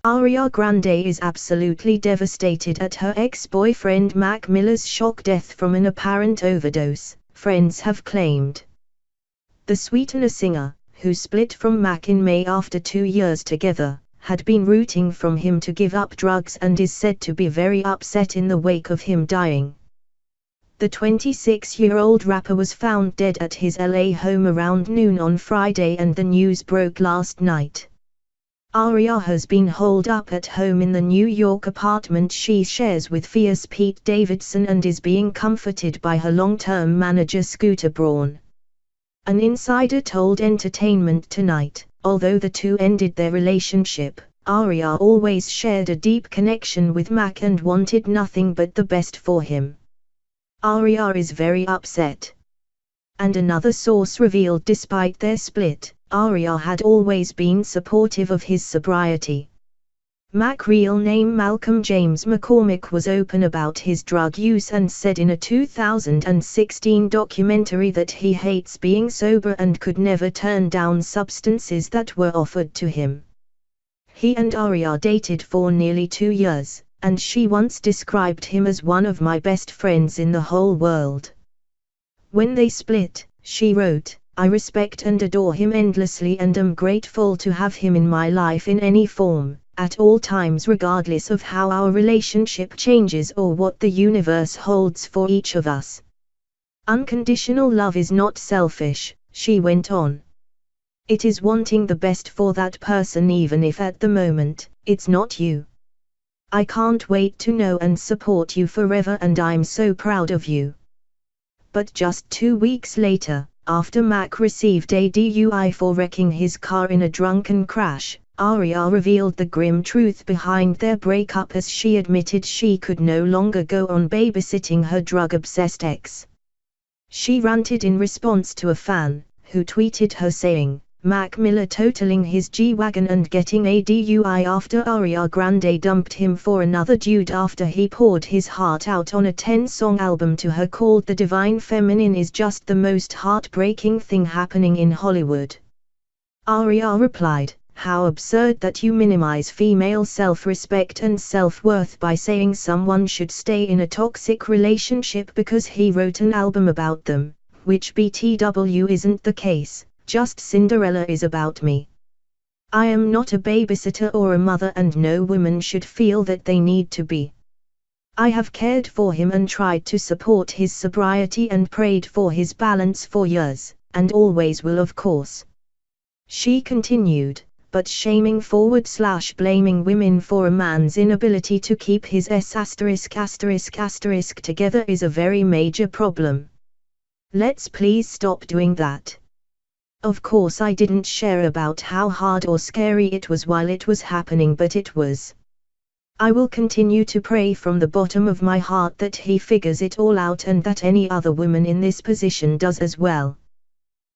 Ariana Grande is absolutely devastated at her ex-boyfriend Mac Miller's shock death from an apparent overdose, friends have claimed. The Sweetener singer, who split from Mac in May after 2 years together, had been rooting for him to give up drugs and is said to be very upset in the wake of him dying. The 26-year-old rapper was found dead at his LA home around noon on Friday, and the news broke last night. Ariana has been holed up at home in the New York apartment she shares with Fierce Pete Davidson and is being comforted by her long-term manager Scooter Braun. An insider told Entertainment Tonight, although the two ended their relationship, Ariana always shared a deep connection with Mac and wanted nothing but the best for him. Ariana is very upset. And another source revealed despite their split, Ariana had always been supportive of his sobriety. Mac's real name Malcolm James McCormick was open about his drug use and said in a 2016 documentary that he hates being sober and could never turn down substances that were offered to him. He and Ariana dated for nearly 2 years, and she once described him as one of my best friends in the whole world. When they split, she wrote, "I respect and adore him endlessly and am grateful to have him in my life in any form, at all times regardless of how our relationship changes or what the universe holds for each of us. Unconditional love is not selfish," she went on. "It is wanting the best for that person even if at the moment, it's not you. I can't wait to know and support you forever and I'm so proud of you." But just 2 weeks later, after Mac received a DUI for wrecking his car in a drunken crash, Ariana revealed the grim truth behind their breakup as she admitted she could no longer go on babysitting her drug-obsessed ex. She ranted in response to a fan, who tweeted her saying, "Mac Miller totaling his G-Wagon and getting a DUI after Ariana Grande dumped him for another dude after he poured his heart out on a 10-song album to her called The Divine Feminine is just the most heartbreaking thing happening in Hollywood." Ariana replied, "How absurd that you minimize female self-respect and self-worth by saying someone should stay in a toxic relationship because he wrote an album about them, which BTW isn't the case. Just Cinderella is about me. I am not a babysitter or a mother and no woman should feel that they need to be. I have cared for him and tried to support his sobriety and prayed for his balance for years, and always will of course." She continued, "But shaming / blaming women for a man's inability to keep his **** together is a very major problem. Let's please stop doing that. Of course I didn't share about how hard or scary it was while it was happening, but it was. I will continue to pray from the bottom of my heart that he figures it all out and that any other woman in this position does as well."